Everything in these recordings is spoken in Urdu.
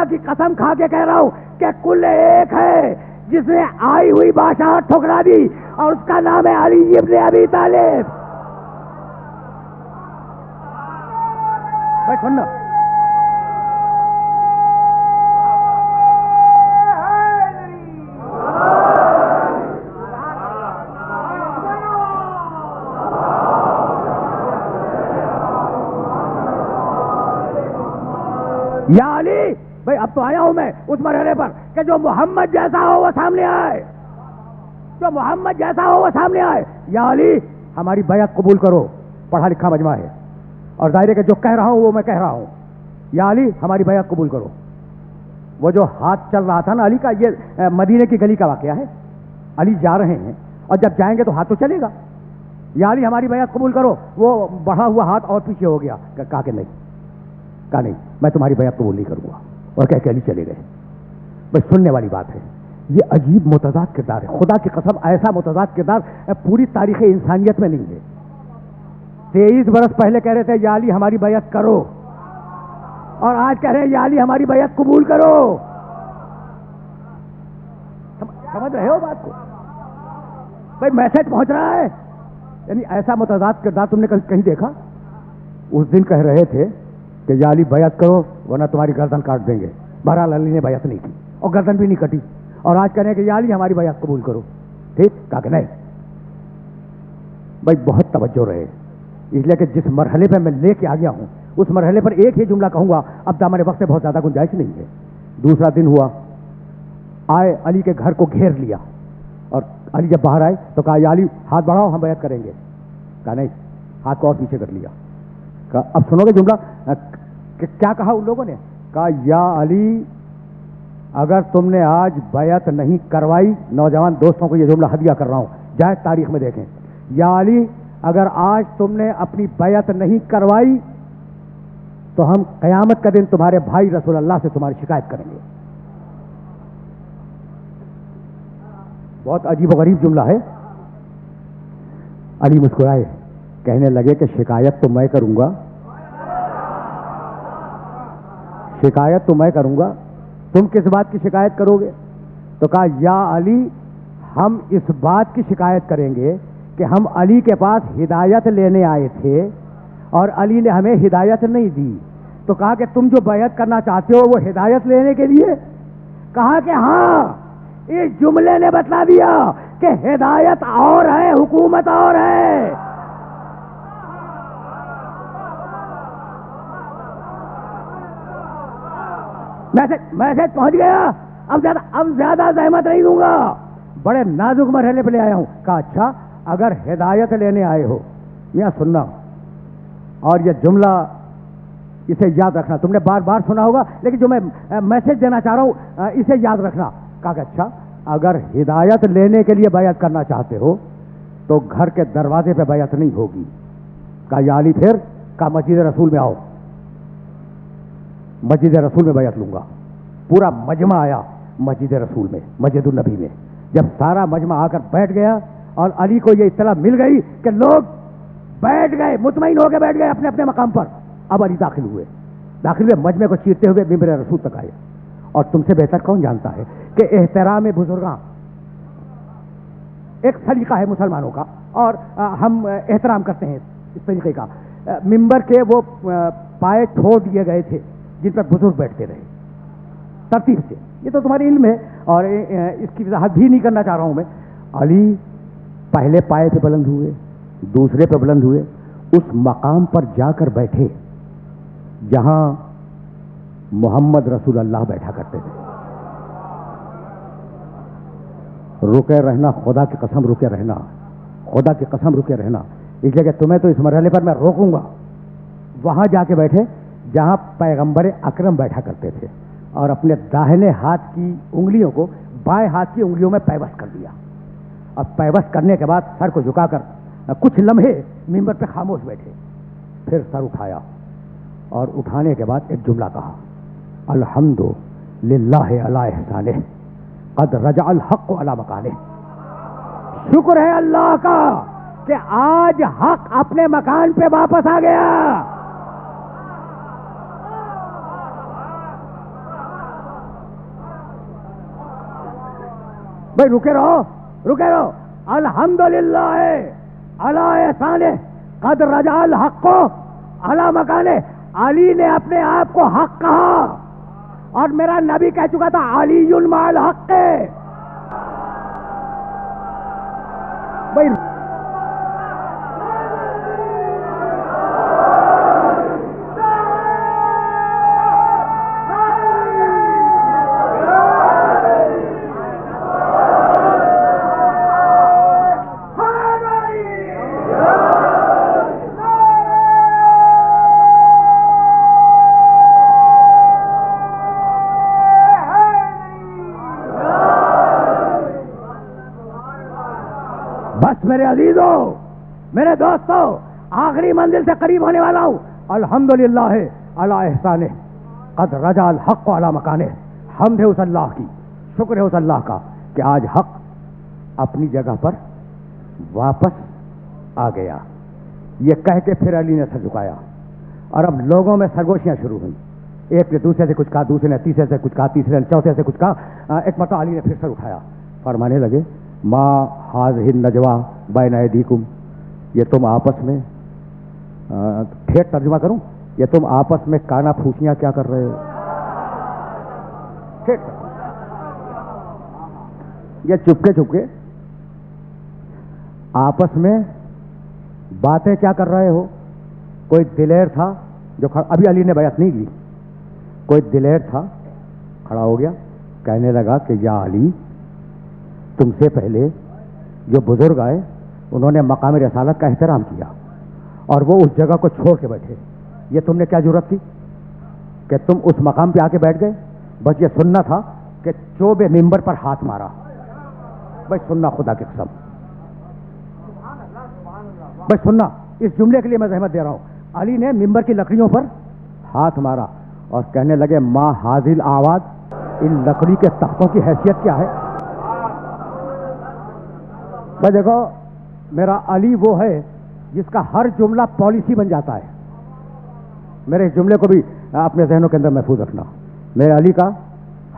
خدا کی قسم کھا کے کہہ رہا ہوں کہ کل ایک ہے جس نے آئی ہوئی بادشاہت ٹھکرا دی اور اس کا نام ہے علی ابن ابی طالب. بھائی سننا, یا علی. بھائی اب تو آیا ہوں میں اس مرحلے پر کہ جو محمد جیسا ہو وہ سامنے آئے, جو محمد جیسا ہو وہ سامنے آئے. یا علی ہماری بیعت قبول کرو, پڑھا لکھا مجمع ہے اور ظاہر ہے کہ جو کہہ رہا ہوں وہ میں کہہ رہا ہوں. یا علی ہماری بیعت قبول کرو. وہ جو ہاتھ چل رہا تھا نا علی کا, یہ مدینے کی گلی کا واقعہ ہے. علی جا رہے ہیں اور جب جائیں گے تو ہاتھ تو چلے گا. یا علی ہماری بیعت قبول کرو. وہ بڑھا ہوا ہاتھ اور پیچھے ہو گیا, کہا کہ نہیں, کہا نہیں میں تمہاری بیعت قبول نہیں کروں گا, اور کہہ کے علی چلے گئے. بس سننے والی بات ہے, یہ عجیب متضاد کردار ہے. خدا کی قسم ایسا متضاد کردار پوری تاریخ انسانیت میں نہیں ہے. 23 برس پہلے کہہ رہے تھے یا علی ہماری بیعت کرو, اور آج کہہ رہے ہیں یا علی ہماری بیعت قبول کرو. سمجھ رہے ہو بات کو؟ بھائی میسج پہنچ رہا ہے. یعنی ایسا متضاد کردار تم نے کہیں دیکھا؟ اس دن کہہ رہے تھے کہ یا علی بیعت کرو ورنہ تمہاری گردن کاٹ دیں گے. بہرحال علی نے بیعت نہیں کی اور گردن بھی نہیں کٹی, اور آج کہہ رہے ہیں کہ یا علی ہماری بیعت قبول کرو. ٹھیک, کہا کہ نہیں. بھائی بہت توجہ رہے, اس لیے کہ جس مرحلے پہ میں لے کے آ گیا ہوں اس مرحلے پر ایک ہی جملہ کہوں گا, اب دامن وقت سے بہت زیادہ گنجائش نہیں ہے. دوسرا دن ہوا, آئے علی کے گھر کو گھیر لیا, اور علی جب باہر آئے تو کہا یا علی ہاتھ بڑھاؤ ہم بیعت کریں گے. کہا نہیں, ہاتھ کو اور پیچھے کر لیا. کہا اب سنو گے جملہ کیا کہا ان لوگوں نے؟ کہا یا علی اگر تم نے آج بیعت نہیں کروائی, نوجوان دوستوں کو یہ جملہ ہدیہ کر رہا ہوں, جائے تاریخ میں دیکھیں. یا علی اگر آج تم نے اپنی بیعت نہیں کروائی تو ہم قیامت کا دن تمہارے بھائی رسول اللہ سے تمہاری شکایت کریں گے. بہت عجیب و غریب جملہ ہے. علی مسکرائے, کہنے لگے کہ شکایت تو میں کروں گا, شکایت تو میں کروں گا, تم کس بات کی شکایت کرو گے؟ تو کہا یا علی ہم اس بات کی شکایت کریں گے کہ ہم علی کے پاس ہدایت لینے آئے تھے اور علی نے ہمیں ہدایت نہیں دی. تو کہا کہ تم جو بیعت کرنا چاہتے ہو وہ ہدایت لینے کے لیے؟ کہا کہ ہاں, اس جملے نے بتلا دیا کہ ہدایت اور ہے, حکومت اور ہے. میسج پہنچ گیا. اب زیادہ زحمت نہیں دوں گا, بڑے نازک مرحلے پہ لے آیا ہوں. کہا اچھا اگر ہدایت لینے آئے ہو, یہاں سننا اور یہ جملہ اسے یاد رکھنا, تم نے بار بار سنا ہوگا لیکن جو میں میسج دینا چاہ رہا ہوں اسے یاد رکھنا. کہا کہ اچھا اگر ہدایت لینے کے لیے بیعت کرنا چاہتے ہو تو گھر کے دروازے پہ بیعت نہیں ہوگی. کہا یا علی پھر؟ کہا مسجد رسول میں آؤ, مسجد رسول میں بیعت لوں گا. پورا مجمع آیا مسجد رسول میں, مسجد النبی میں. جب سارا مجمع آ کر بیٹھ گیا اور علی کو یہ اطلاع مل گئی کہ لوگ بیٹھ گئے, مطمئن ہو کے بیٹھ گئے اپنے اپنے مقام پر, اب علی داخل ہوئے, مجمع کو چیرتے ہوئے ممبر رسول تک آئے. اور تم سے بہتر کون جانتا ہے کہ احترام بزرگاں ایک سلیقہ ہے مسلمانوں کا, اور ہم احترام کرتے ہیں اس طریقے کا. ممبر کے وہ پائے ٹھو دیے گئے تھے جن پر بزرگ بیٹھتے رہے ترتیب سے. یہ تو تمہاری علم ہے اور اس کی وضاحت بھی نہیں کرنا چاہ رہا ہوں میں. علی پہلے پائے پہ بلند ہوئے, دوسرے پہ بلند ہوئے, اس مقام پر جا کر بیٹھے جہاں محمد رسول اللہ بیٹھا کرتے تھے. رکے رہنا, خدا کی قسم رکے رہنا, خدا کی قسم رکے رہنا. اس لیے کہ تمہیں تو اس مرحلے پر میں روکوں گا. وہاں جا کے بیٹھے جہاں پیغمبر اکرم بیٹھا کرتے تھے, اور اپنے داہنے ہاتھ کی انگلیوں کو بائیں ہاتھ کی انگلیوں میں پیوست کر دیا. اب پیوست کرنے کے بعد سر کو جھکا کر کچھ لمحے ممبر پہ خاموش بیٹھے, پھر سر اٹھایا اور اٹھانے کے بعد ایک جملہ کہا, الحمد للہ علی احسانہ قد رجع الحق علی مکانہ. شکر ہے اللہ کا کہ آج حق اپنے مکان پہ واپس آ گیا. بھائی رکے رہو. الحمدللہ علی احسانہ قد رجع الحق علی مکانہ. علی نے اپنے آپ کو حق کہا اور میرا نبی کہہ چکا تھا علی مع الحق. بھائی میرے عزیزوں، میرے دوستوں، آخری منزل سے قریب ہونے والا ہوں. الحمدللہ علی احسانہ قد رجع الحق علی مکانہ. حمد ہے اس اللہ کی، شکر ہے اس اللہ کا کہ آج حق اپنی جگہ پر واپس آ گیا. یہ کہہ کے پھر علی نے سر جھکایا اور اب لوگوں میں سرگوشیاں شروع ہوئیں. ایک نے دوسرے سے کچھ کہا، دوسرے نے تیسرے سے کچھ کہا، تیسرے نے چوتھے سے کچھ کہا. ایک مرتبہ علی نے پھر سر اٹھایا، فرمانے لگے ما حاذہ النجوا بین ایدیکم. یہ تم آپس میں، ٹھیک ترجمہ کروں، یہ تم آپس میں کانا پھوسیاں کیا کر رہے ہو؟ ٹھیک، یہ چپکے چپکے آپس میں باتیں کیا کر رہے ہو؟ کوئی دلیر تھا جو ابھی علی نے بیعت نہیں لی، کوئی دلیر تھا کھڑا ہو گیا، کہنے لگا کہ یا علی، تم سے پہلے جو بزرگ آئے انہوں نے مقام رسالت کا احترام کیا اور وہ اس جگہ کو چھوڑ کے بیٹھے. یہ تم نے کیا جرأت کی کہ تم اس مقام پہ آ کے بیٹھ گئے؟ بس یہ سننا تھا کہ چوبے ممبر پر ہاتھ مارا. بھائی سننا، خدا کی قسم، بھائی سننا، اس جملے کے لیے میں زحمت دے رہا ہوں. علی نے ممبر کی لکڑیوں پر ہاتھ مارا اور کہنے لگے ما حاذہ الاعواد. ان لکڑی کے تختوں کی حیثیت کیا ہے؟ بھائی دیکھو، میرا علی وہ ہے جس کا ہر جملہ پالیسی بن جاتا ہے. میرے اس جملے کو بھی اپنے ذہنوں کے اندر محفوظ رکھنا. میرے علی کا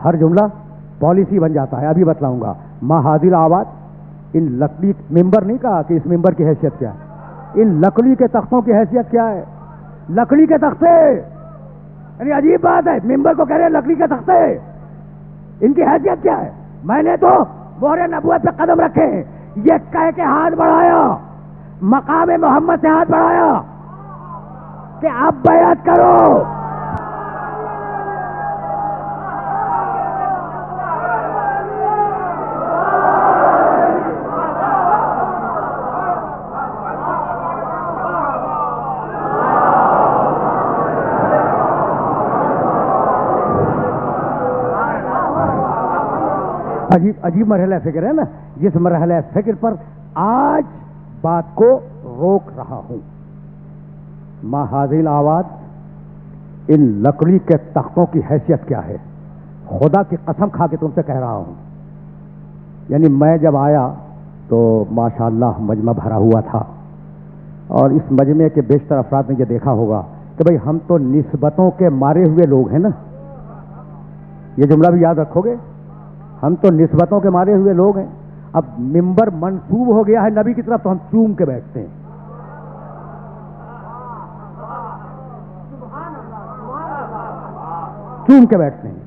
ہر جملہ پالیسی بن جاتا ہے. ابھی بتلاؤں گا. ما حاذہ الاعواد، ان لکڑی، ممبر نہیں کہا کہ اس ممبر کی حیثیت کیا ہے، ان لکڑی کے تختوں کی حیثیت کیا ہے؟ لکڑی کے تختے، یعنی عجیب بات ہے، ممبر کو کہہ رہے ہیں لکڑی کے تختے، ان کی حیثیت کیا ہے؟ میں نے تو مہر نبوت پہ قدم رکھے ہیں. یہ کہہ کے ہاتھ بڑھایا، مقام محمد سے ہاتھ بڑھایا کہ اب بیعت کرو. عجیب مرحلہ فکر ہے نا، جس مرحلہ فکر پر آج بات کو روک رہا ہوں. ما حاذہ الاعواد، ان لکڑی کے تختوں کی حیثیت کیا ہے؟ خدا کی قسم کھا کے تم سے کہہ رہا ہوں. یعنی میں جب آیا تو ماشاءاللہ مجمع بھرا ہوا تھا اور اس مجمع کے بیشتر افراد نے یہ دیکھا ہوگا کہ بھئی ہم تو نسبتوں کے مارے ہوئے لوگ ہیں نا. یہ جملہ بھی یاد رکھو گے، ہم تو نسبتوں کے مارے ہوئے لوگ ہیں. اب ممبر منسوب ہو گیا ہے نبی کی طرف تو ہم چوم کے بیٹھتے ہیں. چوم کے بیٹھتے ہیں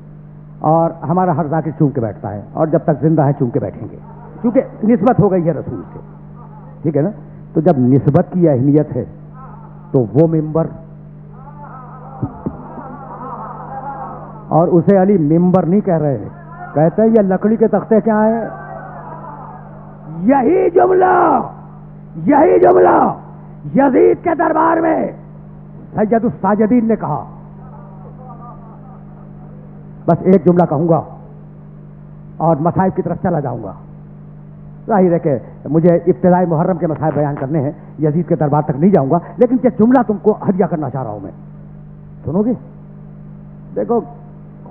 اور ہمارا ہر ذاکر چوم کے بیٹھتا ہے اور جب تک زندہ ہے چوم کے بیٹھیں گے، کیونکہ نسبت ہو گئی ہے رسول سے. ٹھیک ہے نا؟ تو جب نسبت کی اہمیت ہے تو وہ ممبر، اور اسے علی ممبر نہیں کہہ رہے، کہتے ہیں یہ لکڑی کے تختے کیا ہیں. یہی جملہ یزید کے دربار میں سید الساجدین نے کہا. بس ایک جملہ کہوں گا اور مصائب کی طرف چلا جاؤں گا. ظاہر ہے کہ مجھے ابتدائی محرم کے مصائب بیان کرنے ہیں، یزید کے دربار تک نہیں جاؤں گا، لیکن یہ جملہ تم کو ہدیہ کرنا چاہ رہا ہوں میں. سنو گے؟ دیکھو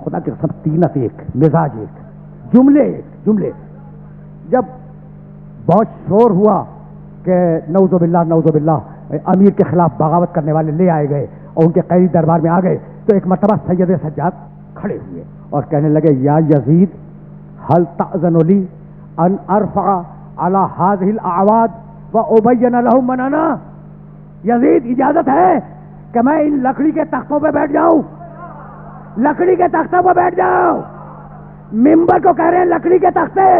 خدا کے سب تینت ایک، مزاج ایک، جملے. جب بہت شور ہوا کہ نعوذ باللہ امیر کے خلاف بغاوت کرنے والے لے آئے گئے اور ان کے قیدی دربار میں آ گئے، تو ایک مرتبہ سید سجاد کھڑے ہوئے اور کہنے لگے یا یزید حل تأذن لی ان ارفع على هذه الاعواد وابین لهم من انا. یزید اجازت ہے کہ میں ان لکڑی کے تختوں پہ بیٹھ جاؤں؟ لکڑی کے تختوں پہ بیٹھ جاؤں. ممبر کو کہہ رہے ہیں لکڑی کے تختے.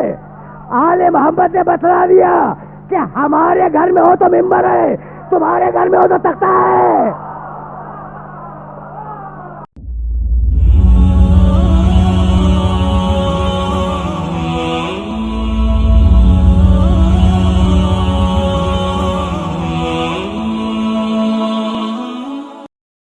آل محمد نے بتلا دیا کہ ہمارے گھر میں ہو تو ممبر ہے، تمہارے گھر میں ہو تو تختہ ہے.